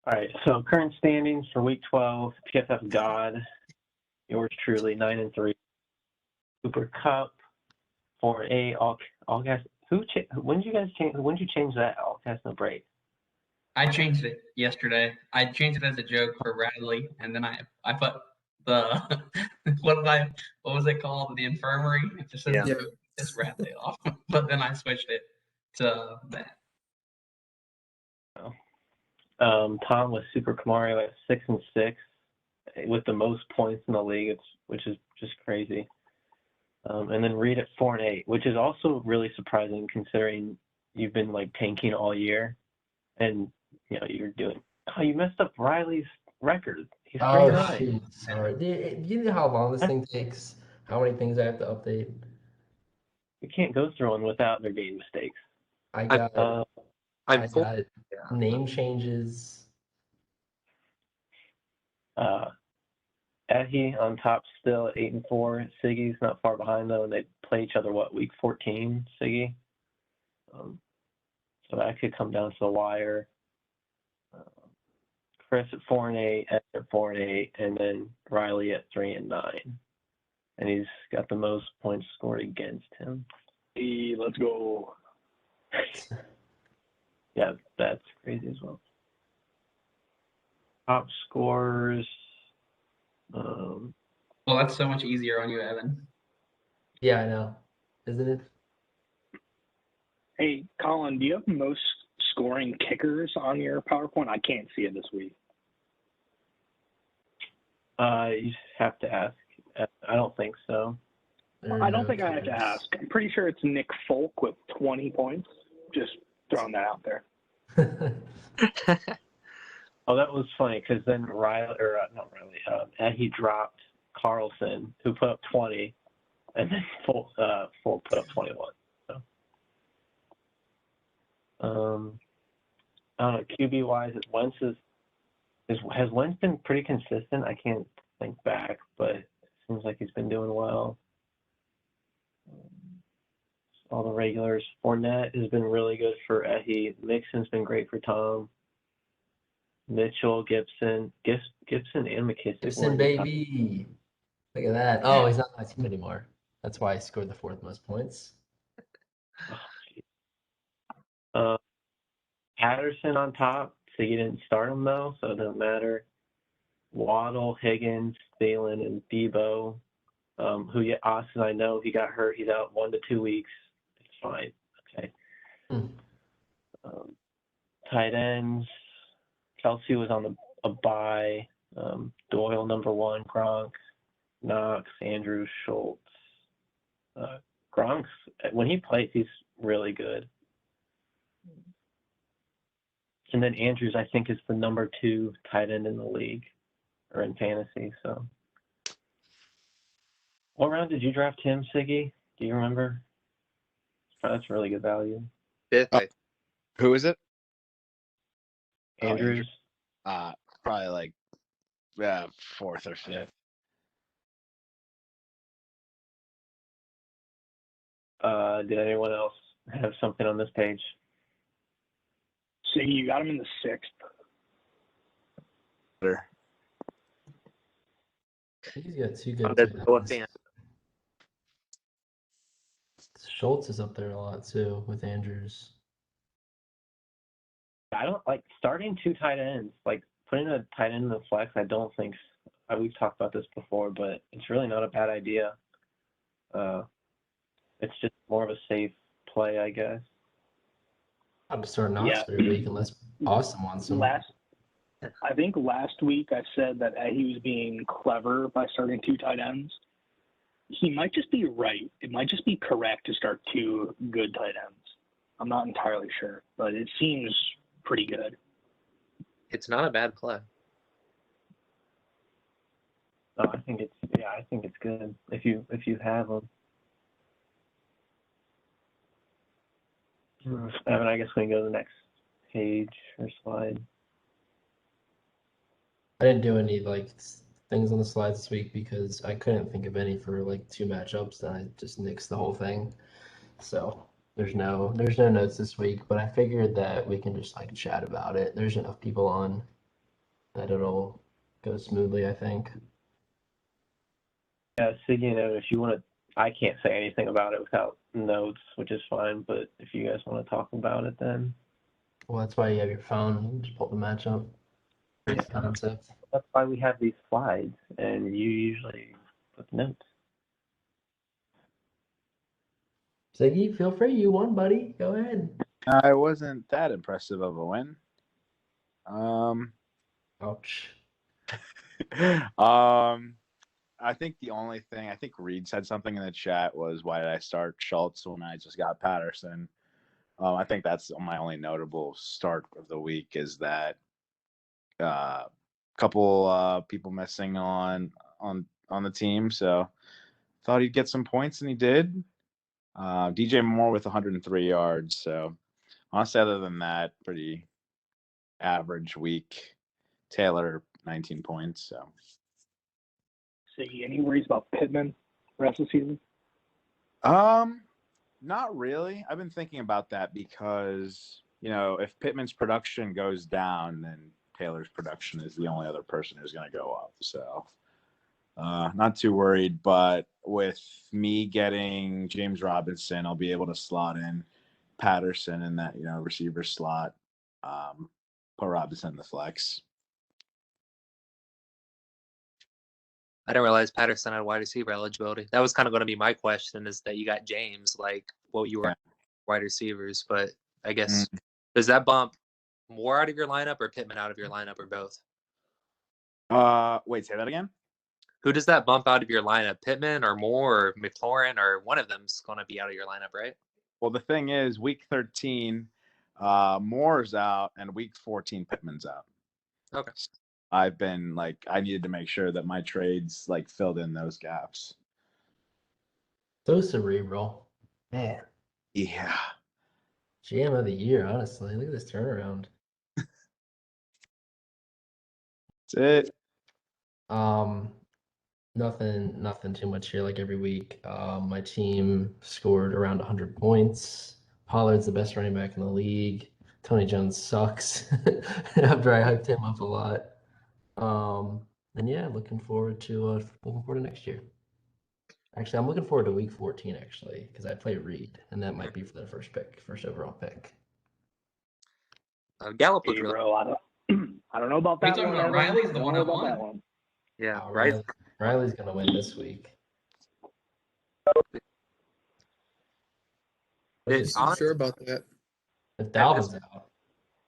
All right, so current standings for Week 12, PFF God, yours truly, 9-3. Cooper Cup, 4-8. All guys. When did you guys change? When did you change that? All cast no break. I changed it yesterday. I changed it as a joke for Radley, and then I put the what was it called? The infirmary. Just a joke. Just Radley off. But then I switched it to that. Tom with Super Kamario at 6-6 with the most points in the league, which is just crazy. And then Reid at 4-8, which is also really surprising considering you've been like tanking all year, and you're doing. Oh, you messed up Riley's record. He's 3-9. Shoot, sorry. Do you know how long this thing takes? How many things I have to update? You can't go through one without there being mistakes. I got name changes. Ehi on top still at 8-4. Ciggy's not far behind though, and they play each other week 14. Ciggy. So that could come down to the wire. Chris at 4-8, Ed at 4-8, and then Riley at 3-9, and he's got the most points scored against him. Hey, let's go. Yeah, that's crazy as well. Top scores. Well, that's so much easier on you, Evan. Yeah, I know. Isn't it? Hey, Collin, do you have most scoring kickers on your PowerPoint? I can't see it this week. You have to ask. I don't think so. I don't think I have to ask. I'm pretty sure it's Nick Folk with 20 points. Just throwing that out there. Oh, that was funny because then he dropped Carlson, who put up 20, and then Folk put up 21. So, I don't know. QB wise, has Wentz been pretty consistent? I can't think back, but it seems like he's been doing well. All the regulars. Fournette has been really good for Ehi. Mixon's been great for Tom. Mitchell, Gibson, and McKissick. Gibson, baby. Look at that. Oh, he's not on my team anymore. That's why I scored the fourth most points. Patterson on top. So you didn't start him, though, so it doesn't matter. Waddle, Higgins, Thielen, and Debo. Austin, I know he got hurt. He's out 1 to 2 weeks. It's fine. Okay. Tight ends. Kelsey was on a bye. Doyle, number 1. Gronk, Knox, Andrews, Schultz. Gronk's, when he plays, he's really good. And then Andrews, I think, is the number 2 tight end in the league or in fantasy. So, what round did you draft him, Ciggy? Do you remember? That's really good value. Fifth. Who is it? Andrews. Probably like fourth or fifth. Did anyone else have something on this page? So you got him in the 6th. Better. He's got 2 good. Schultz is up there a lot too with Andrews. I don't like starting 2 tight ends. Like putting a tight end in the flex, I don't think we've talked about this before, but it's really not a bad idea. It's just more of a safe play, I guess. I'm starting Oxford week unless Austin wants him. I think last week I said that he was being clever by starting 2 tight ends. He might just be right. It might just be correct to start 2 good tight ends. I'm not entirely sure, but it seems pretty good. It's not a bad play. No, I think it's good if you have them. Evan, I guess we can go to the next page or slide. I didn't do any things on the slides this week because I couldn't think of any for 2 matchups, and I just nixed the whole thing. So there's no notes this week, but I figured that we can just chat about it. There's enough people on that it'll go smoothly, I think. Yeah, Ciggy and Otis, you want to? I can't say anything about it without notes, which is fine. But if you guys want to talk about it, then Well, that's why you have your phone. You can just pull the matchup. Great concept. that's why we have these slides, and you usually put notes. Ciggy, feel free. You won, buddy. Go ahead. I wasn't that impressive of a win. Ouch. I think the only thing, I think Reid said something in the chat was, why did I start Schultz when I just got Patterson? I think that's my only notable start of the week, is that couple people missing on the team. So thought he'd get some points, and he did. DJ Moore with 103 yards. So honestly, other than that, pretty average week. Taylor, 19 points. So. Ciggy, any worries about Pittman rest of the season? Not really. I've been thinking about that because, if Pittman's production goes down, then Taylor's production is the only other person who's going to go up. So, not too worried. But with me getting James Robinson, I'll be able to slot in Patterson in that, receiver slot. Put Robinson in the flex. I didn't realize Patterson had wide receiver eligibility. That was kind of going to be my question, is that you got James, like what you were wide receivers, but I guess does that bump more out of your lineup or Pittman out of your lineup or both? Wait, say that again? Who does that bump out of your lineup? Pittman or Moore or McLaurin, or one of them's going to be out of your lineup, right? Well, the thing is, week 13, Moore's out, and week 14, Pittman's out. Okay. I've been I needed to make sure that my trades filled in those gaps. So cerebral. Man. Yeah. GM of the year, honestly. Look at this turnaround. That's it. Nothing too much here. Like every week, my team scored around 100 points. Pollard's the best running back in the league. Tony Jones sucks after I hyped him up a lot. And yeah, looking forward to next year. Actually, I'm looking forward to week 14 actually, because I play Reid, and that might be for the first overall pick. Gallup looked Hey, really. bro, I don't know about Are you that talking one. about Riley's the I don't one know that about won? that one. Yeah, Riley's gonna win this week. I'm sure about that. If Dalvin's out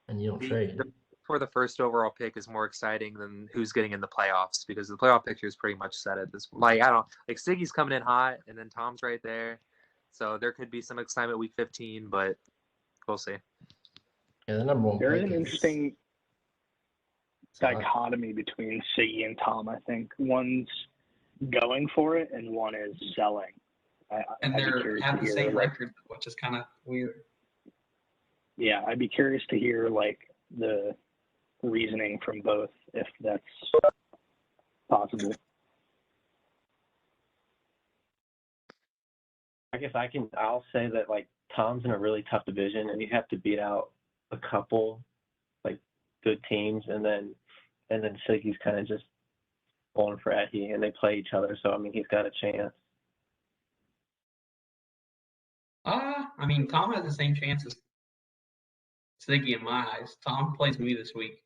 and you don't trade. For the first overall pick is more exciting than who's getting in the playoffs, because the playoff picture is pretty much set at this. Ciggy's coming in hot, and then Tom's right there, so there could be some excitement week 15, but we'll see. Yeah, the number one. There is an interesting dichotomy between Ciggy and Tom. I think one's going for it and one is selling. And they have the same record, which is kind of weird. Yeah, I'd be curious to hear the reasoning from both, if that's possible. I guess I'll say that Tom's in a really tough division, and you have to beat out a couple good teams, and then Siggy's kind of just going for Eddie, and they play each other, so he's got a chance. Tom has the same chance as Ciggy in my eyes. Tom plays me this week,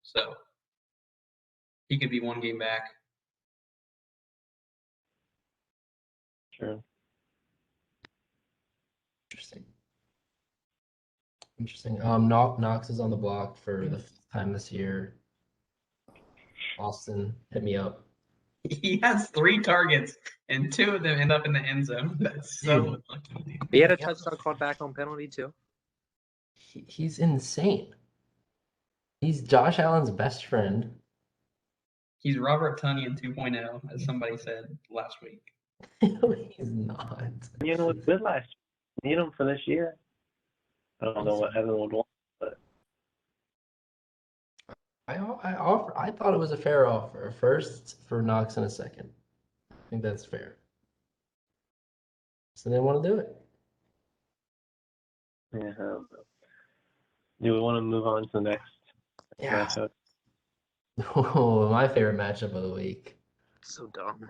so he could be one game back. Sure. Interesting. Knox is on the block for the 5th time this year. Austin, hit me up. He has 3 targets, and 2 of them end up in the end zone. That's so lucky. He had a touchdown called back on penalty too. He's insane. He's Josh Allen's best friend. He's Robert Tonyan 2.0, as somebody said last week. No, he's not. Was good last year. Need him for this year. I don't know what Evan would want, but I thought it was a fair offer. A first for Knox and a second. I think that's fair. So they want to do it. Yeah. Do we want to move on to the next matchup? Oh, my favorite matchup of the week. So dumb.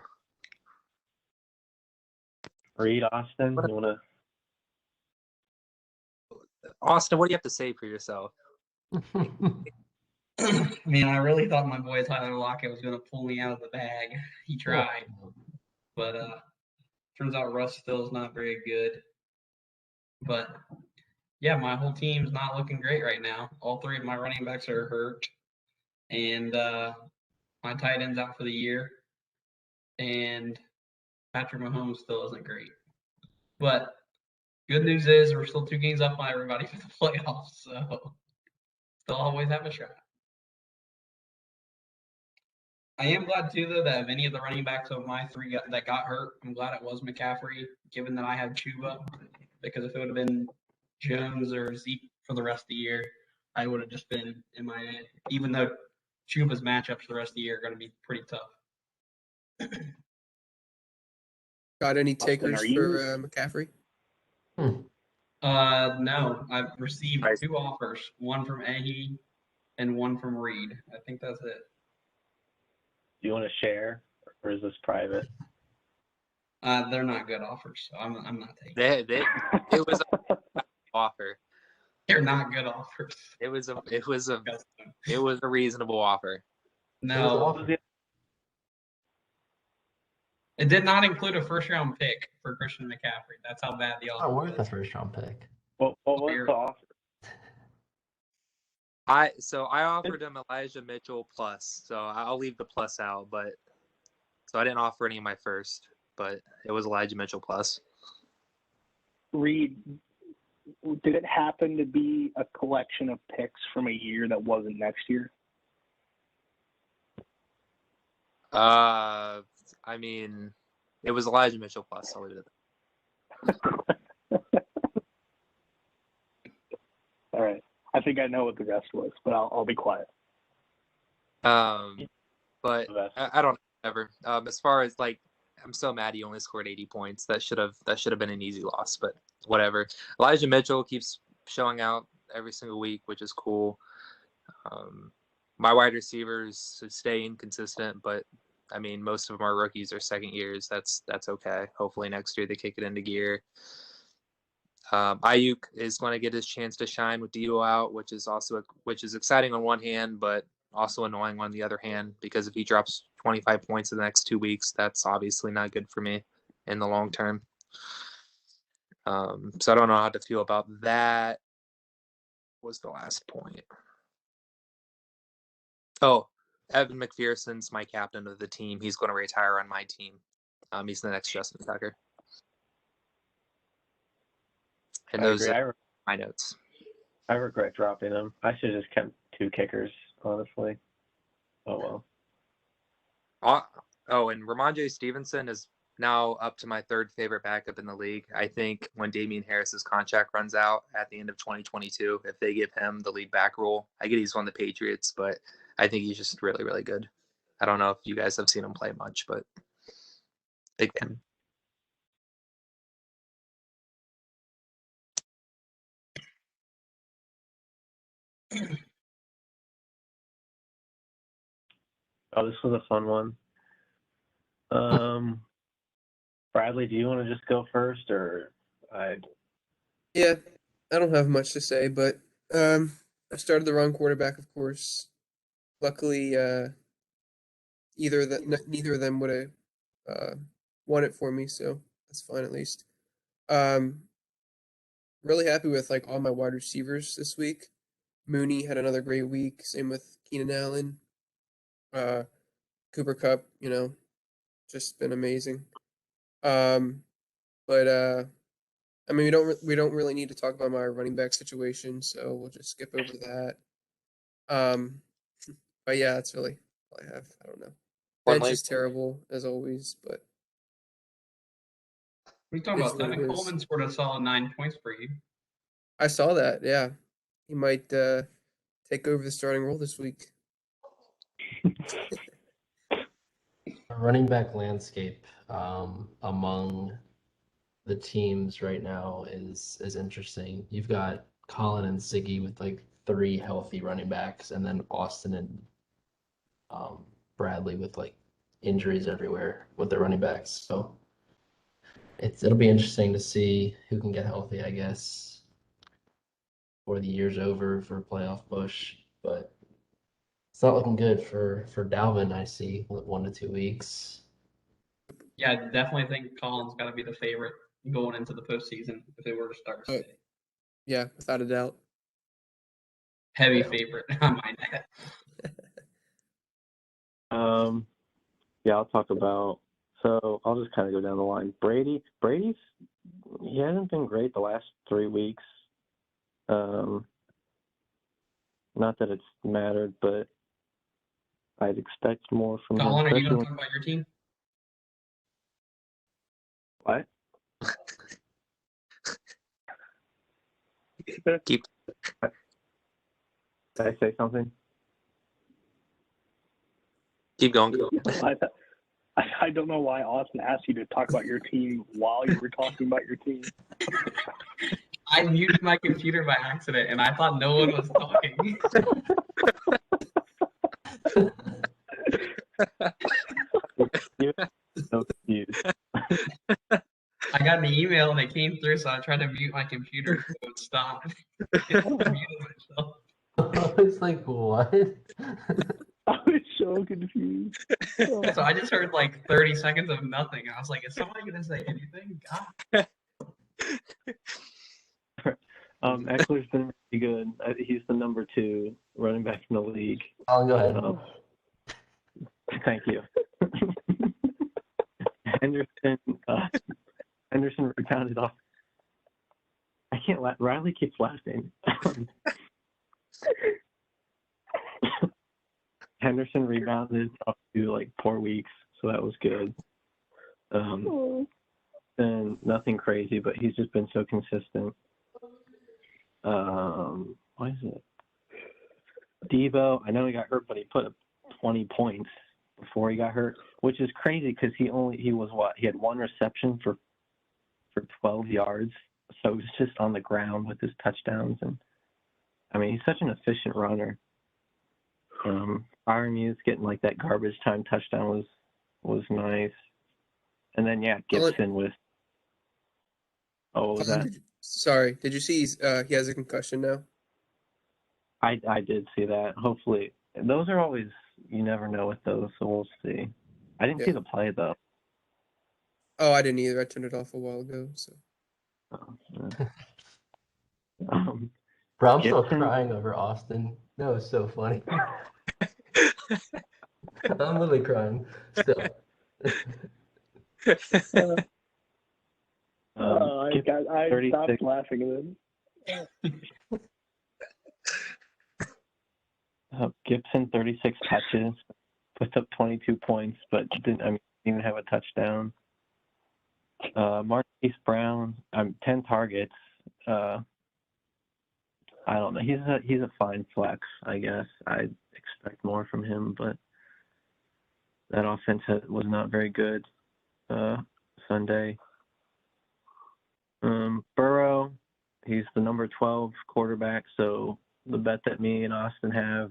Reid, Austin, you want to? Austin, what do you have to say for yourself? Man, I really thought my boy Tyler Lockett was going to pull me out of the bag. He tried, but turns out Russ still is not very good. But yeah, my whole team's not looking great right now. All three of my running backs are hurt, and my tight end's out for the year, and Patrick Mahomes still isn't great. But good news is we're still 2 games up on everybody for the playoffs, so still always have a shot. I am glad too, though, that if any of the running backs of my three that got hurt, I'm glad it was McCaffrey, given that I had Chuba, because if it would have been Jones or Zeke for the rest of the year, I would have just been in my head. Even though Chuba's matchups the rest of the year are going to be pretty tough. Got any Austin, takers are for you- McCaffrey? No, I've received 2 offers, one from Ahi and one from Reid. I think that's it. Do you want to share, or is this private? They're not good offers, so I'm not taking. It was an offer. They're not good offers. It was a reasonable offer. No, it did not include a first-round pick for Christian McCaffrey. That's how bad the offer Not worth a was. first-round pick. What was the offer? I offered him Elijah Mitchell plus, so I'll leave the plus out. But so I didn't offer any of my first, but it was Elijah Mitchell plus. Reid, did it happen to be a collection of picks from a year that wasn't next year? I mean, it was Elijah Mitchell plus. I'll leave it at that. All right. I think I know what the rest was, but I'll be quiet. But I don't know. Ever. As far as like, I'm so mad he only scored 80 points. That should have been an easy loss, but whatever. Elijah Mitchell keeps showing out every single week, which is cool. My wide receivers stay inconsistent, but I mean, most of them are rookies or second years. That's okay. Hopefully next year they kick it into gear. Ayuk is going to get his chance to shine with Debo out, which is exciting on one hand, but also annoying on the other hand, because if he drops 25 points in the next 2 weeks, that's obviously not good for me in the long term. So I don't know how to feel about that. What was the last point? Oh, Evan McPherson's my captain of the team. He's going to retire on my team. He's the next Justin Tucker. And those are my notes. I regret dropping them. I should have just kept 2 kickers, honestly. Oh, well. Oh, and Ramondre Stevenson is now up to my 3rd favorite backup in the league. I think when Damian Harris's contract runs out at the end of 2022, if they give him the lead back role, I get he's on the Patriots, but I think he's just really, really good. I don't know if you guys have seen him play much, but big fan. Oh, this was a fun one. Bradley, do you want to just go first, or Yeah, I don't have much to say, but I started the wrong quarterback, of course. Luckily, neither of them would have won it for me, so that's fine at least. Really happy with like all my wide receivers this week. Mooney had another great week. Same with Keenan Allen. Cooper Kupp, just been amazing. But I mean, we don't really need to talk about my running back situation, so we'll just skip over that. But yeah, that's really all I have. I don't know. Bench is terrible as always, but What are you talking about? Tevin Coleman scored a solid 9 points for you. I saw that. Yeah, he might take over the starting role this week. Running back landscape among the teams right now is interesting. You've got Collin and Ciggy with like 3 healthy running backs, and then Austin and Bradley with like injuries everywhere with the running backs. So it'll be interesting to see who can get healthy, I guess, before the year's over for a playoff push. But it's not looking good for Dalvin, I see, with 1 to 2 weeks. Yeah, I definitely think Collin's got to be the favorite going into the postseason if they were to start. Yeah, without a doubt. Heavy favorite, I might add. Yeah, I'll talk about. So I'll just kind of go down the line. Brady's he hasn't been great the last 3 weeks. Not that it's mattered, but I'd expect more from him. Collin, are you going especially to talk about your team? What? Keep Did I say something? going. I don't know why Austin asked you to talk about your team while you were talking about your team. I muted my computer by accident, and I thought no one was talking. So confused. I got an email and it came through, so I tried to mute my computer so it would stop. I muted myself. I was like, what? I was so confused. So I just heard like 30 seconds of nothing. I was like, is somebody going to say anything? God. Eckler's been really good. He's the number 2 running back in the league. I'll go ahead. Thank you. Henderson rebounded off. I can't laugh. Riley keeps laughing. Henderson rebounded up to like 4 weeks, so that was good. And nothing crazy, but he's just been so consistent. What is it? Devo, I know he got hurt, but he put up 20 points before he got hurt, which is crazy because he had 1 reception for 12 yards, so it was just on the ground with his touchdowns. And I mean, he's such an efficient runner. Byron Muse getting like that garbage time touchdown was nice. And then Gibson with what was that? Sorry, did you see he has a concussion now? I did see that. Hopefully, those are always, you never know with those, so we'll see. I didn't see the play though. Oh, I didn't either. I turned it off a while ago. So. Bro, I'm still crying over Austin. That was so funny. I'm literally crying still. I stopped laughing at it. Gibson, 36 touches, puts up 22 points, but didn't even have a touchdown. Marquise Brown, 10 targets. I don't know. He's a fine flex, I guess. I'd expect more from him, but that offense was not very good Sunday. Burrow, he's the number 12 quarterback, so the bet that me and Austin have,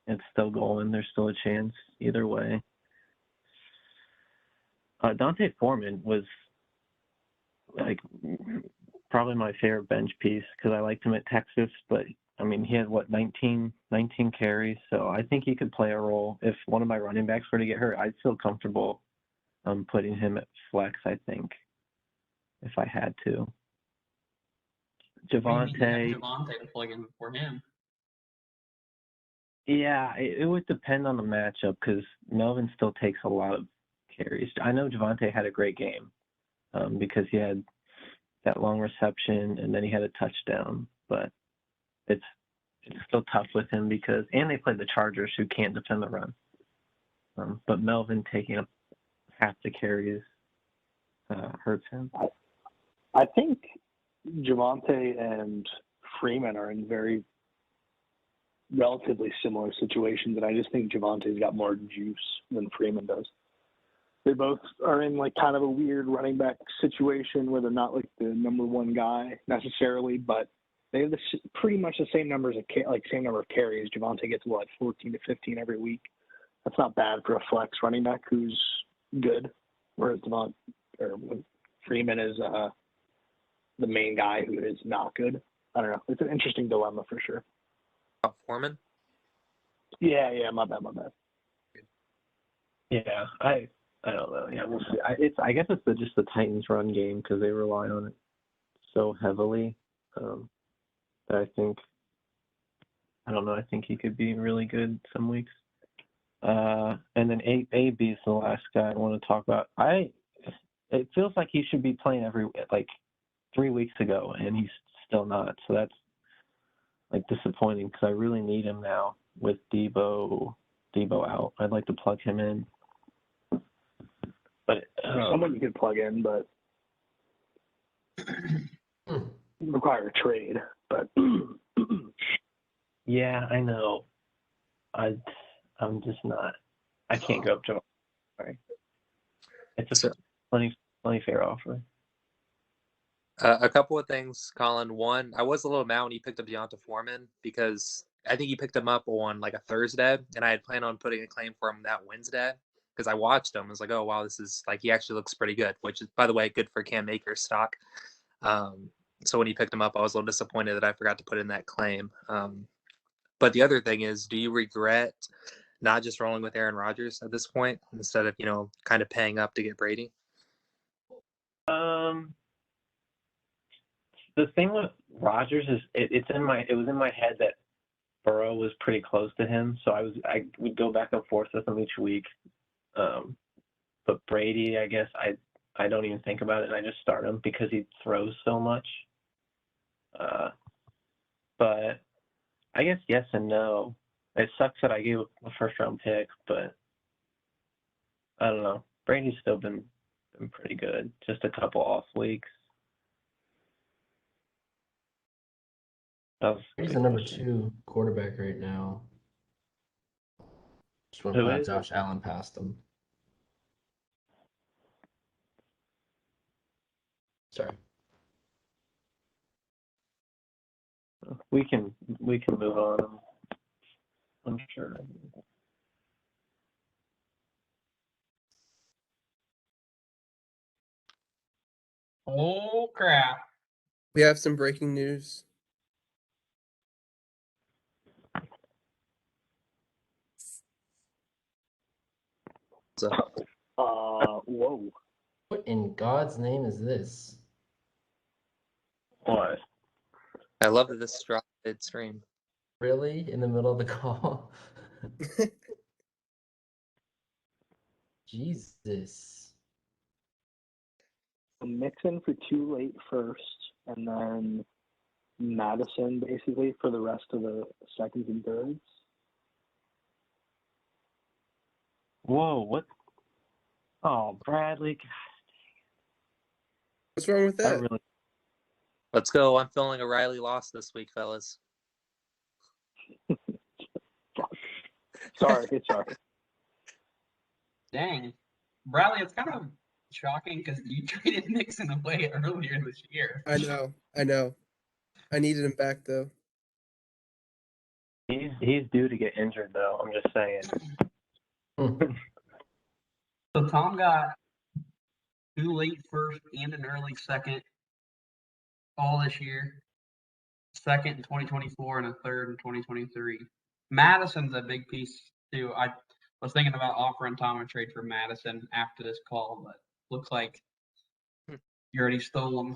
it's still going. There's still a chance either way. Dante Foreman was like probably my favorite bench piece because I liked him at Texas, but I mean, he had 19 carries, so I think he could play a role. If one of my running backs were to get hurt, I'd feel comfortable putting him at flex, I think, if I had to. Javonte to plug in for him. Yeah, it would depend on the matchup because Melvin still takes a lot of carries. I know Javonte had a great game because he had that long reception and then he had a touchdown, but it's still tough with him because they played the Chargers who can't defend the run. But Melvin taking up half the carries hurts him. I think Javonte and Freeman are in very relatively similar situations, and I just think Javonte's got more juice than Freeman does. They both are in like kind of a weird running back situation where they're not like the number one guy necessarily, but They have pretty much the same numbers of same number of carries. Javonte gets 14 to 15 every week. That's not bad for a flex running back who's good. Whereas Freeman is the main guy who is not good. I don't know. It's an interesting dilemma for sure. Foreman? Yeah, my bad. Yeah, I don't know. Yeah, we'll see. I guess it's just the Titans' run game because they rely on it so heavily. That I think he could be really good some weeks. And then AB is the last guy I want to talk about. It feels like he should be playing 3 weeks ago, and he's still not. So that's disappointing because I really need him now with Debo out. I'd like to plug him in. But someone you could plug in, but require a trade. But yeah, I know. I'm just not. I can't go up to. Sorry, it's a plenty fair offer. A couple of things, Colin. One, I was a little mad when he picked up Deonta Foreman because I think he picked him up on a Thursday, and I had planned on putting a claim for him that Wednesday because I watched him. I was like, oh wow, this is he actually looks pretty good, which is, by the way, good for Cam Akers stock. So when he picked him up, I was a little disappointed that I forgot to put in that claim. But the other thing is, do you regret not just rolling with Aaron Rodgers at this point instead of kind of paying up to get Brady? The thing with Rodgers is it was in my head that Burrow was pretty close to him, so I would go back and forth with him each week. But Brady, I guess I don't even think about it, and I just start him because he throws so much. But I guess yes and no. It sucks that I gave a first-round pick, but I don't know. Brady's still been pretty good. Just a couple off weeks. He's the number 2 quarterback right now. Just want to point out Josh Allen passed him. Sorry. We can move on. I'm sure. Oh crap! We have some breaking news. Whoa. What in God's name is this? What? I love that this dropped midstream. Really? In the middle of the call? Jesus. Mixon for 2 late first, and then Madison basically for the rest of the seconds and thirds. Whoa, what? Oh, Bradley. What's wrong with that? Let's go. I'm feeling a Riley loss this week, fellas. Sorry. Dang. Bradley, it's kind of shocking because you traded Mixon away earlier this year. I know. I needed him back though. He's due to get injured though. I'm just saying. So Tom got 2 late first and an early second all this year. Second in 2024 and a third in 2023. Madison's a big piece too. I was thinking about offering Tom a trade for Madison after this call, but looks like you already stole him.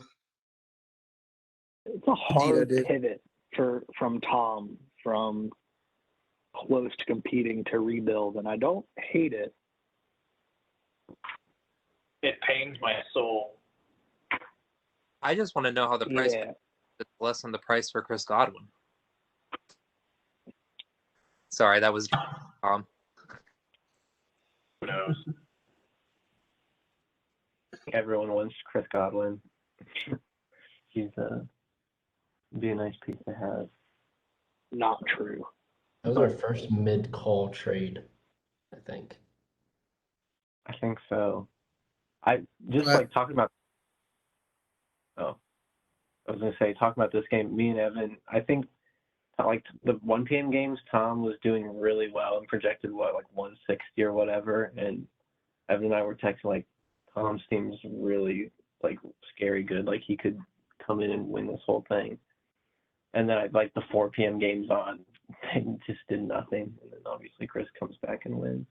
It's a hard pivot from Tom from close to competing to rebuild, and I don't hate it. It pains my soul. I just want to know how the price is less than the price for Chris Godwin. Sorry, that was Who knows? Everyone wants Chris Godwin. He's be a nice piece to have. Not true. That was our first mid-call trade, I think. I think so. I just talking about. Oh. I was gonna say, talking about this game, me and Evan, I think like the 1 p.m. games, Tom was doing really well and projected like 160 or whatever, and Evan and I were texting like Tom's team's really like scary good, like he could come in and win this whole thing. And then like the 4 p.m. games on, they just did nothing, and then obviously Chris comes back and wins.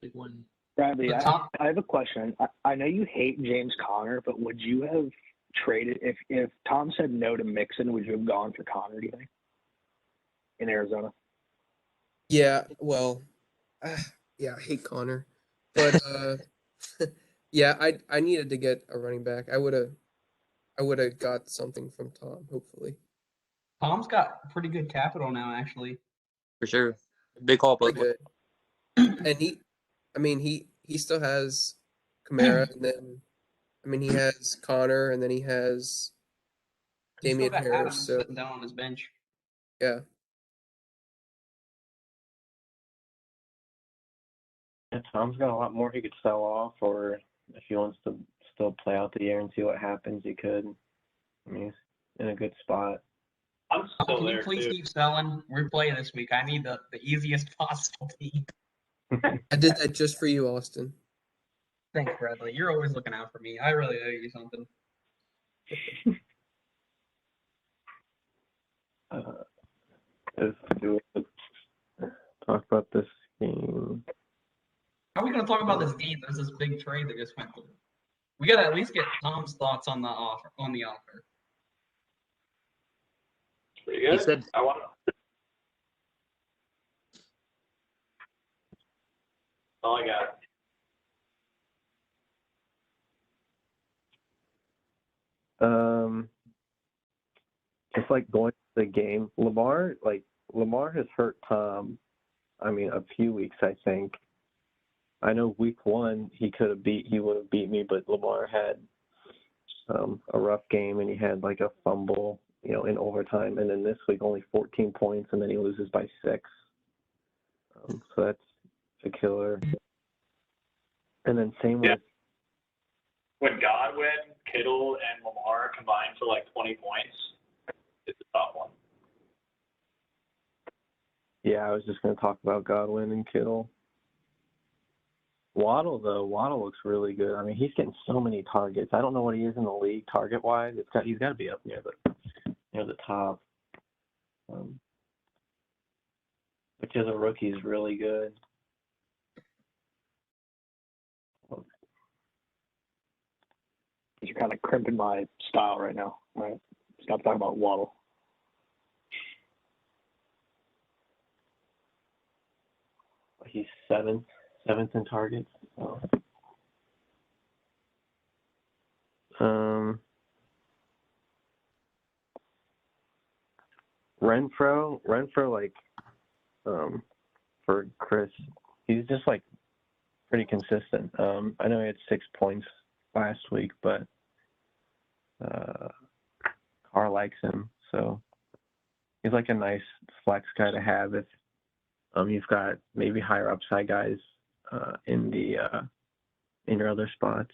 Big one. Bradley, I have a question. I know you hate James Conner, but would you have traded if Tom said no to Mixon? Would you have gone for Conner? Do you think in Arizona? Yeah, well, yeah, I hate Connor, but yeah, I needed to get a running back. I would have got something from Tom, hopefully. Tom's got pretty good capital now, actually. For sure. Big call, Really but good. And he still has Kamara, and then he has Connor, and then he has He's still Damian got Harris. Adams So sitting down on his bench. yeah, Tom's got a lot more he could sell off, or if he wants to still play out the year and see what happens, he could. I mean, he's in a good spot. I'm still Can you there please too. keep selling? We're playing this week. I need the easiest possible team. I did that just for you, Austin. Thanks, Bradley. You're always looking out for me. I really owe you something. Let's do it. Talk about this game. How are we going to talk about this game? There's this big trade that just went through. We got to at least get Tom's thoughts on the offer. Pretty he good. said I want all I got. Just like going to the game, Lamar has hurt Tom. I mean, a few weeks, I think. I know week 1 he would have beat me, but Lamar had a rough game, and he had like a fumble, in overtime, and then this week only 14 points, and then he loses by 6. So that's a killer. And then same with When Godwin, Kittle, and Lamar combined for like 20 points, it's a tough one. Yeah, I was just going to talk about Godwin and Kittle. Waddle looks really good. I mean, he's getting so many targets. I don't know what he is in the league target-wise. He's got to be up near the top. Which as a rookie is really good. You're kind of crimping my style right now. All right, stop talking about Waddle. He's seventh in targets. So. Renfro, like, for Chris, he's just like pretty consistent. I know he had 6 points last week, but Carr likes him, so he's like a nice flex guy to have if you've got maybe higher upside guys in your other spots.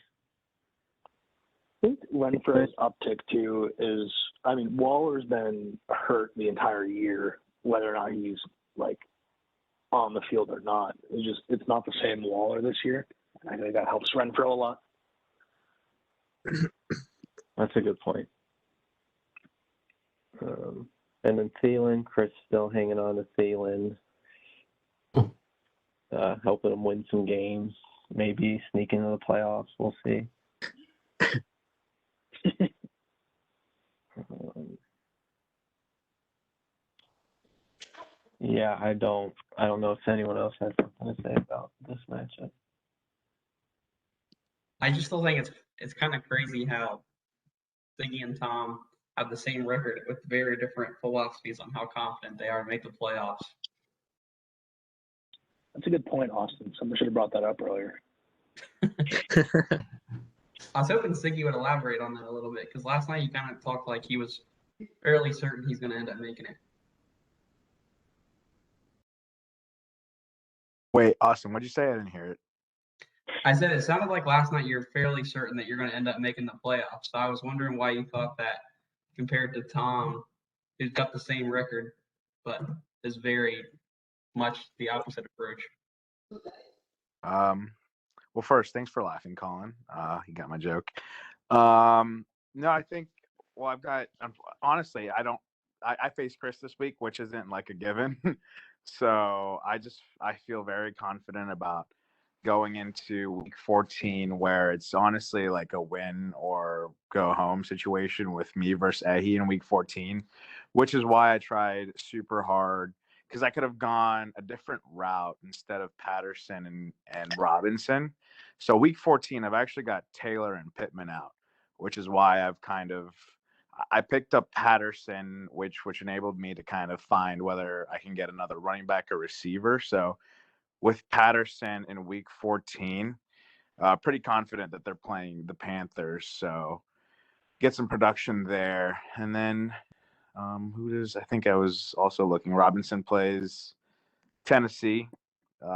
I think Renfro's uptick too is, I mean, Waller's been hurt the entire year, whether or not he's like on the field or not. It's not the same Waller this year. I think that helps Renfro a lot. That's a good point. And then Thielen, Chris still hanging on to Thielen, helping him win some games, maybe sneak into the playoffs. We'll see. Yeah, I don't know if anyone else has something to say about this matchup. I just still think it's kind of crazy how Ciggy and Tom have the same record with very different philosophies on how confident they are to make the playoffs. That's a good point, Austin. Someone should have brought that up earlier. I was hoping Ciggy would elaborate on that a little bit because last night he kind of talked like he was fairly certain he's going to end up making it. Wait, Austin, what'd you say? I didn't hear it. I said it sounded like last night you're fairly certain that you're going to end up making the playoffs. So I was wondering why you thought that compared to Tom, who's got the same record, but is very much the opposite approach. Well, first, thanks for laughing, Colin. You got my joke. No, I think. Well, honestly, I face Chris this week, which isn't like a given. So I feel very confident about going into week 14, where it's honestly like a win or go home situation with me versus Ehi in week 14, which is why I tried super hard, because I could have gone a different route instead of Patterson and Robinson. So week 14, I've actually got Taylor and Pittman out, which is why I picked up Patterson, which enabled me to kind of find whether I can get another running back or receiver. So with Patterson in week 14, pretty confident that they're playing the Panthers. So get some production there. And then I think I was also looking. Robinson plays Tennessee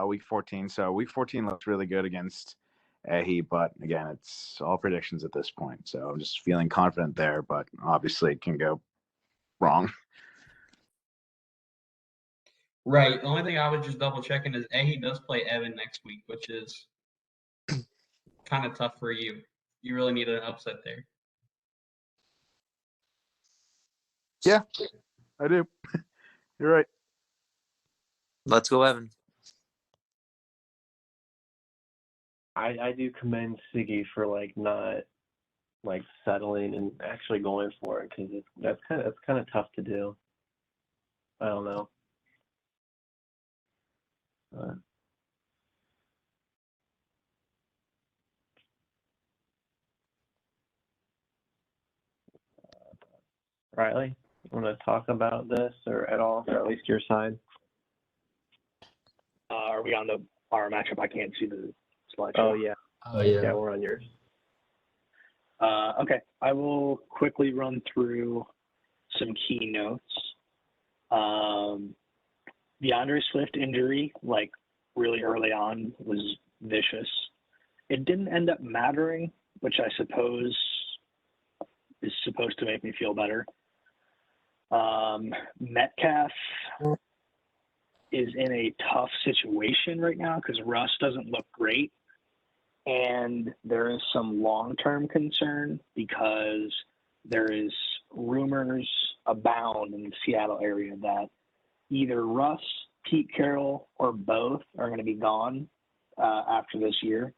week 14. So week 14 looks really good against Ehi, but again, it's all predictions at this point. So I'm just feeling confident there, but obviously it can go wrong. Right. The only thing I was just double checking is Ehi does play Evan next week, which is kind of tough for you. You really need an upset there. Yeah, I do. You're right. Let's go, Evan. I do commend Ciggy for not settling and actually going for it, because that's kind of tough to do. I don't know. Riley, you want to talk about this or at all, or at least your side? Are we on our matchup? I can't see the slideshow. Oh yeah. Yeah, we're on yours. Okay, I will quickly run through some key notes. DeAndre Swift injury, really early on, was vicious. It didn't end up mattering, which I suppose is supposed to make me feel better. Metcalf is in a tough situation right now because Russ doesn't look great. And there is some long-term concern because there is rumors abound in the Seattle area that either Russ, Pete Carroll, or both are going to be gone after this year.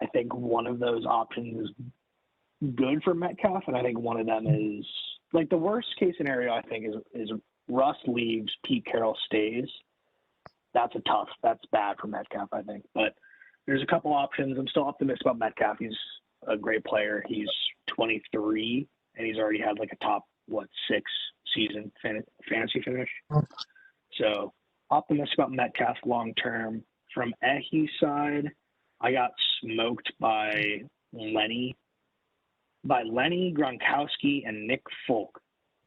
I think one of those options is good for Metcalf, and I think one of them is the worst case scenario. I think is Russ leaves, Pete Carroll stays. That's bad for Metcalf, I think. But there's a couple options. I'm still optimistic about Metcalf. He's a great player. He's 23, and he's already had a top 6 season fantasy finish. So optimistic about Metcalf long term. From Ehi's side, I got smoked by Lenny, Gronkowski, and Nick Folk,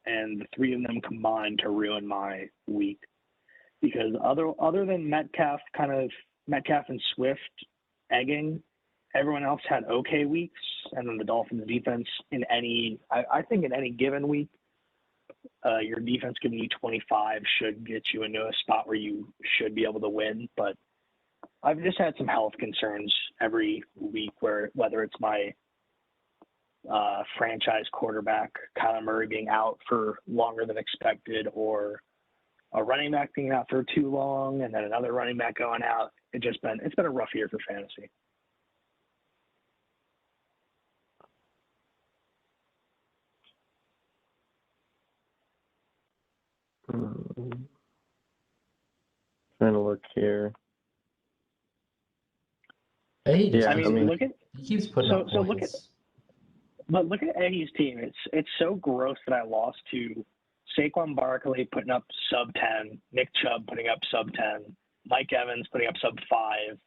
and the three of them combined to ruin my week. Because other than Metcalf and Swift egging, everyone else had okay weeks, and then the Dolphins defense I think in any given week, your defense giving you 25 should get you into a spot where you should be able to win. But I've just had some health concerns every week, whether it's my franchise quarterback, Kyler Murray, being out for longer than expected, or a running back being out for too long, and then another running back going out. It's been a rough year for fantasy. Trying to look here. Hey, he keeps putting up points. Look at Eddie's team. It's so gross that I lost to Saquon Barkley putting up sub 10, Nick Chubb putting up sub 10, Mike Evans putting up sub 5.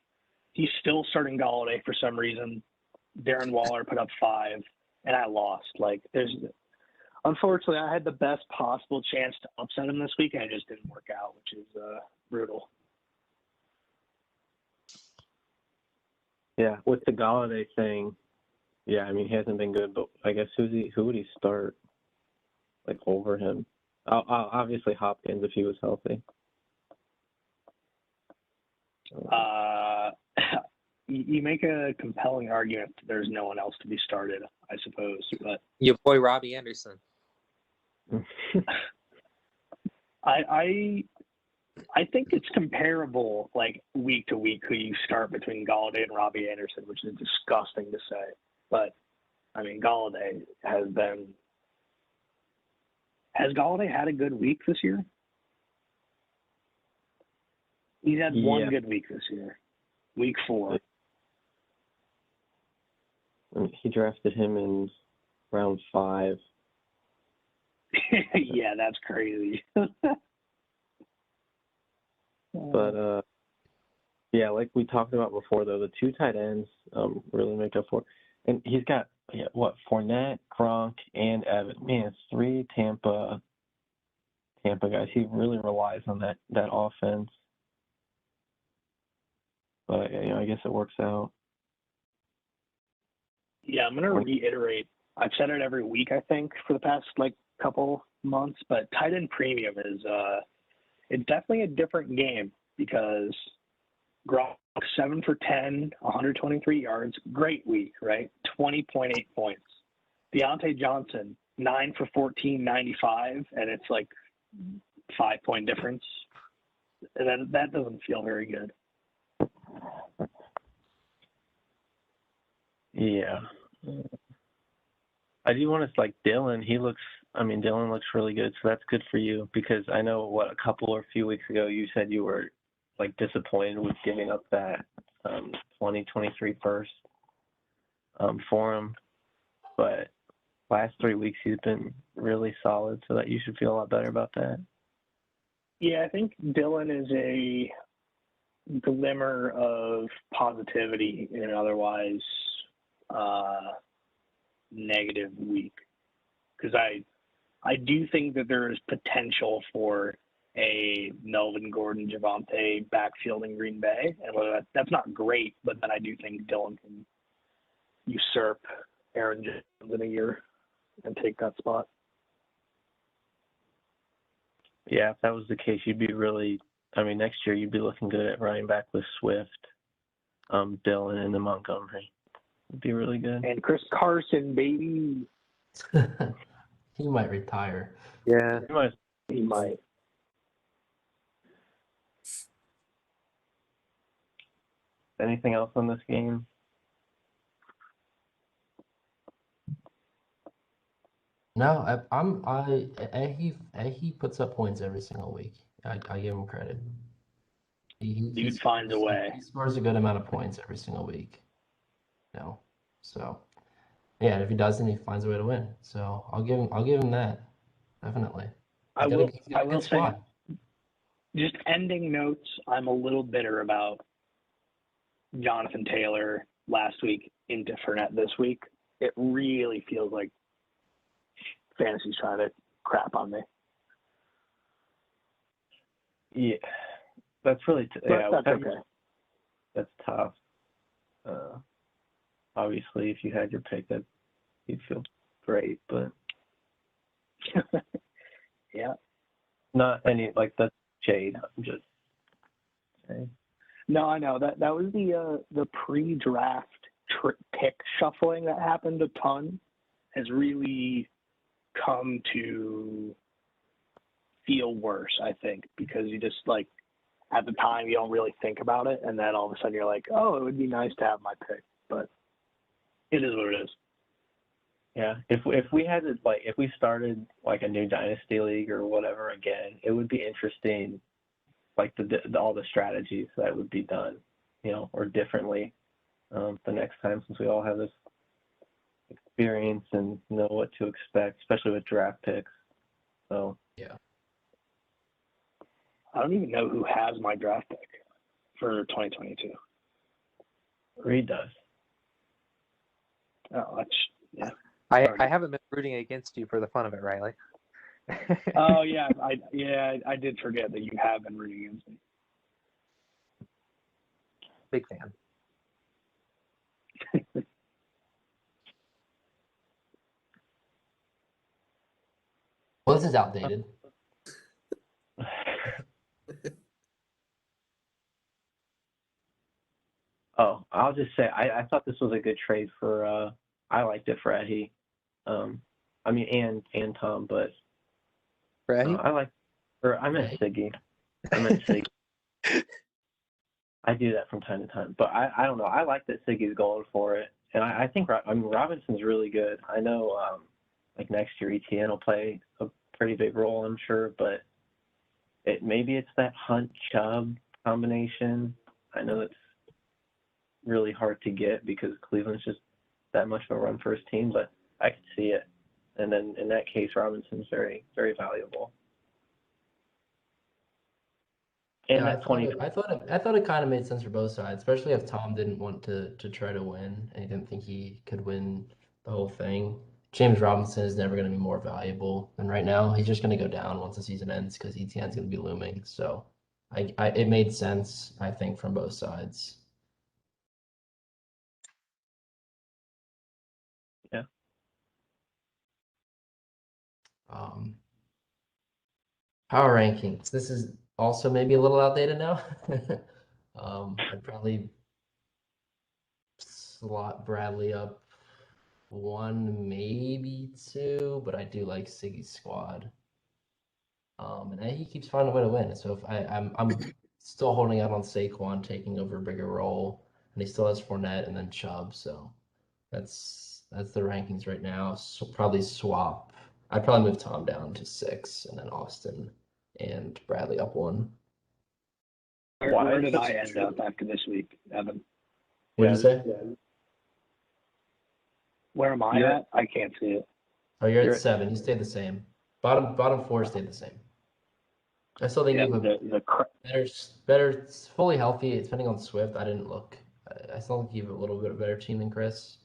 He's still starting Galladay for some reason. Darren Waller put up 5, and I lost. Unfortunately, I had the best possible chance to upset him this week, and it just didn't work out, which is brutal. Yeah, with the Galladay thing, yeah, I mean, he hasn't been good, but I guess who would he start, like, over him? Obviously Hopkins if he was healthy. You make a compelling argument that there's no one else to be started, I suppose, but Your boy Robbie Anderson. I think it's comparable, like, week to week, who you start between Galladay and Robbie Anderson, which is disgusting to say. But, I mean, Galladay has Galladay had a good week this year? He's had one good week this year. Week 4. He drafted him in round 5. Yeah, that's crazy. But yeah, like we talked about before, though, the 2 tight ends really make up for it. And he's got Fournette, Gronk, and Evan. Man, it's 3 Tampa guys. He really relies on that offense. But I guess it works out. Yeah, I'm gonna reiterate. I've said it every week, I think, for the past couple months. But tight end premium is it's definitely a different game because Gronk 7 for 10, 123 yards, great week, right? 20.8 points. Deontay Johnson 9 for 14, 95, and it's like 5-point difference. And then that doesn't feel very good. Yeah. I do want to Dylan. Dylan looks really good, so that's good for you because I know a couple or a few weeks ago you said you were disappointed with giving up that 2023 first for him, but last 3 weeks he's been really solid, so that you should feel a lot better about that. Yeah, I think Dylan is a glimmer of positivity in an otherwise negative week, because I do think that there is potential for a Melvin Gordon, Javonte backfield in Green Bay, and whether that's not great, but then I do think Dylan can usurp Aaron Jones in a year and take that spot. Yeah, if that was the case, you'd be really. Next year you'd be looking good at running back with Swift, Dylan, and then Montgomery. It'd be really good. And Chris Carson, baby. He might retire. Yeah, he might. Anything else on this game? No, he puts up points every single week. I give him credit. He finds a way. He scores a good amount of points every single week. So yeah, and if he doesn't, he finds a way to win. So I'll give him that. Definitely. I will say, just ending notes, I'm a little bitter about Jonathan Taylor last week into Fournette this week. It really feels like fantasy's trying to crap on me. Yeah, that's really that's okay. That's tough. Obviously, if you had your pick, that you'd feel great, but yeah, not any that's shade. I'm just saying. No, I know that was the pre-draft pick shuffling that happened a ton has really come to feel worse, I think, because you just at the time you don't really think about it, and then all of a sudden you're like, oh, it would be nice to have my pick, but it is what it is. Yeah, if we had to if we started a new Dynasty league or whatever again, it would be interesting, all the strategies that would be done, or differently, the next time, since we all have this experience and know what to expect, especially with draft picks. So yeah, I don't even know who has my draft pick for 2022. Reid does. Oh, that's yeah. I haven't been rooting against you for the fun of it, Riley. Oh yeah, I did forget that you have been rooting against me. Big fan. Well, this is outdated. Oh, I'll just say I thought this was a good trade for I liked it for Eddie. I mean and Tom, but Ready? I meant Ciggy. I meant Ciggy. I do that from time to time, but I don't know. I like that Siggy's going for it, and I think Robinson's really good. I know like next year ETN will play a pretty big role, I'm sure, but maybe it's that Hunt Chubb combination. I know it's really hard to get because Cleveland's just that much of a run first team, but I could see it. And then in that case, Robinson's very, very valuable. And Yeah, that 20. I thought it kind of made sense for both sides, especially if Tom didn't want to try to win and he didn't think he could win the whole thing. James Robinson is never going to be more valuable than right now. He's just going to go down once the season ends because ETN's going to be looming. So it made sense, I think, from both sides. Yeah. Power rankings. This is also maybe a little outdated now. I'd probably slot Bradley up 1, maybe 2, but I do like Ciggy's squad. And he keeps finding a way to win. So if I'm still holding out on Saquon taking over a bigger role, and he still has Fournette and then Chubb. So that's the rankings right now. So probably swap. I'd probably move Tom down to 6, and then Austin and Bradley up 1. Where did I end up after this week, Evan? What did you say? Where am I at? I can't see it. Oh, you're at 7. You stayed the same. Bottom 4 stayed the same. I still think you have better, fully healthy. Depending on Swift, I didn't look. I still think you have a little bit better team than Chris.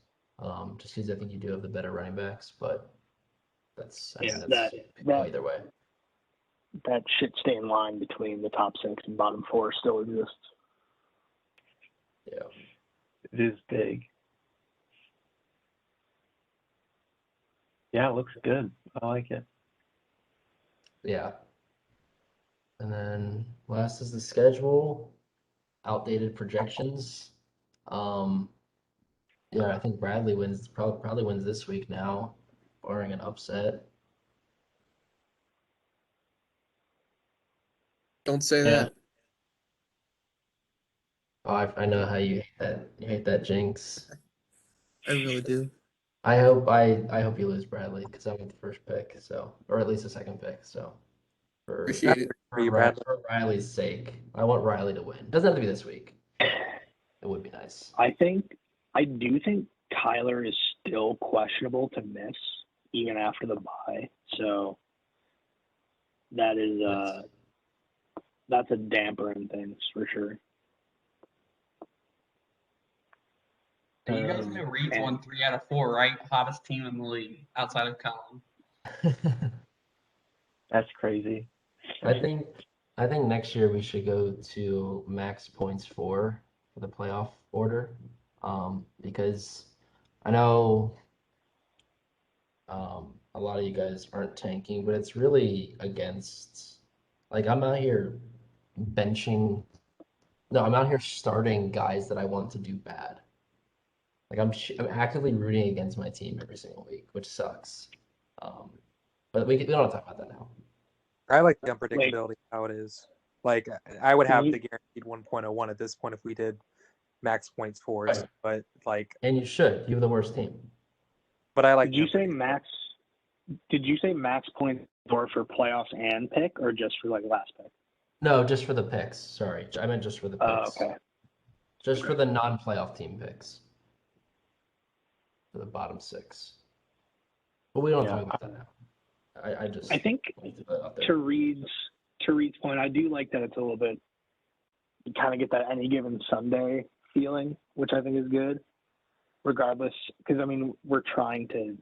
Just because I think you do have the better running backs, but that's either way. That shit stain line between the top 6 and bottom 4 still exists. Yeah, it is big. Yeah, it looks good. I like it. Yeah. And then last is the schedule, outdated projections. Yeah, I think Bradley wins. Probably wins this week now, barring an upset. Don't say that. Oh, I know how you hate that. You hate that jinx. I really do. I hope you lose, Bradley, because I want the first pick. So, or at least the second pick. So, for Appreciate it. for Riley's sake, I want Riley to win. Doesn't have to be this week. It would be nice. I do think Tyler is still questionable to miss even after the bye. So that is that's a damper in things for sure. So you guys know Reid's won 3 out of 4, right? Hottest team in the league outside of Collin. That's crazy. I think next year we should go to max points 4 for the playoff order, because I know a lot of you guys aren't tanking, but it's really against, like, I'm out here starting guys that I want to do bad. Like I'm actively rooting against my team every single week, which sucks. But we don't have to talk about that now. I like the unpredictability of how it is. Like I would have the guaranteed 1.01 at this point if we did max points for us, but like. And you should. You have the worst team. But I like. Did you say max points for playoffs and pick, or just for like last pick? No, just for the picks. Sorry, I meant just for the picks. Okay. Just for the non-playoff team picks. For the bottom 6. But we don't talk about that now. I think to Reid's point, I do like that it's a little bit, you kind of get that any given Sunday feeling, which I think is good, regardless, because I mean we're trying to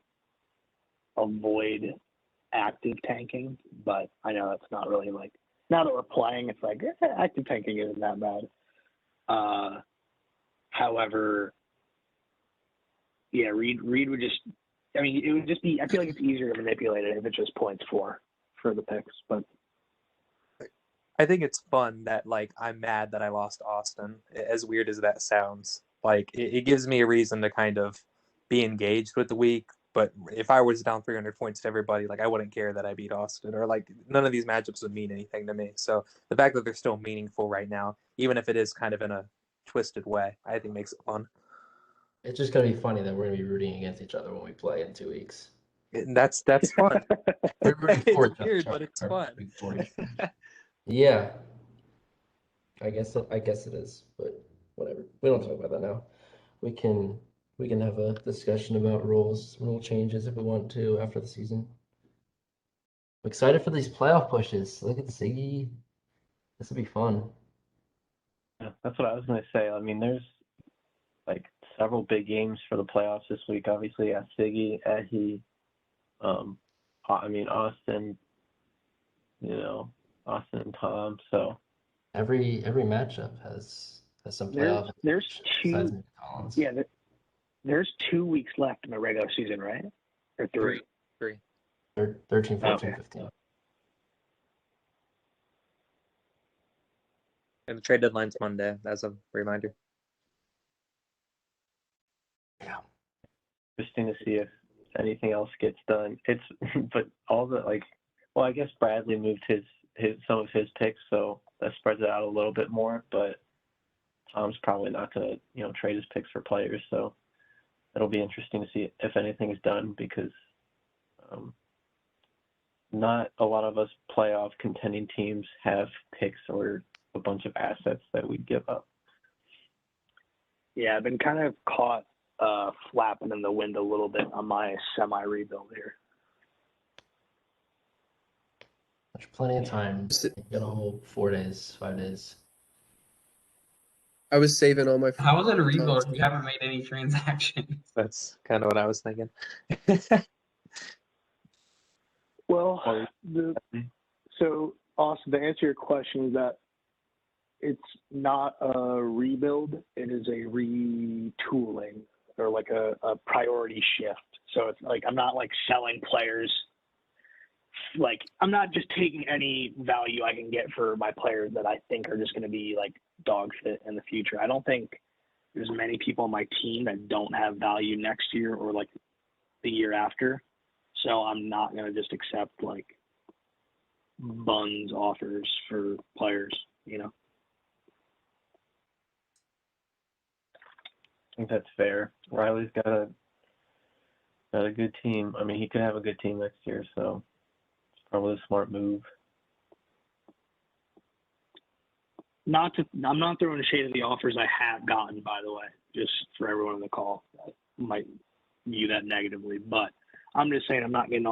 avoid active tanking, but I know that's not really like, now that we're playing, it's like active tanking isn't that bad. However, Yeah, Reid would just. I mean, it would just be. I feel like it's easier to manipulate it if it's just points for the picks. But I think it's fun that like I'm mad that I lost Austin. As weird as that sounds, like it gives me a reason to kind of be engaged with the week. But if I was down 300 points to everybody, like I wouldn't care that I beat Austin, or like none of these matchups would mean anything to me. So the fact that they're still meaningful right now, even if it is kind of in a twisted way, I think makes it fun. It's just gonna be funny that we're gonna be rooting against each other when we play in 2 weeks. And that's fun. We're rooting for It's each other. weird, but it's fun. Yeah. I guess it is, but whatever. We don't talk about that now. We can have a discussion about rule changes if we want to after the season. I'm excited for these playoff pushes. Look at Ciggy. This will be fun. Yeah, that's what I was going to say. I mean, there's like several big games for the playoffs this week. Obviously, at Ciggy, Austin. Austin and Tom. So every matchup has some playoff. There's two. Collins. Yeah, there's 2 weeks left in the regular season, right? Or three. 13, 14, Okay. 15. And the trade deadline's Monday, as a reminder. Yeah. Interesting to see if anything else gets done. But all the I guess Bradley moved his some of his picks, so that spreads it out a little bit more. But Tom's probably not going to trade his picks for players, so it'll be interesting to see if anything is done because not a lot of us playoff contending teams have picks or a bunch of assets that we'd give up. Yeah, I've been kind of caught flapping in the wind a little bit on my semi-rebuild here. There's plenty of time. You got a whole 4 days, 5 days. I was saving all my. How was it a rebuild if you haven't made any transactions? That's kind of what I was thinking. Well, so Austin, to answer your question, is that it's not a rebuild; it is a retooling or like a priority shift. So it's like I'm not like selling players. Like I'm not just taking any value I can get for my players that I think are just going to be like dog shit in the future. I don't think there's many people on my team that don't have value next year or like the year after. So I'm not going to just accept like buns offers for players, I think that's fair. Riley's got a good team. I mean, he could have a good team next year, so it's probably a smart move. I'm not throwing shade at the offers I have gotten, by the way, just for everyone on the call that might view that negatively. But I'm just saying I'm not getting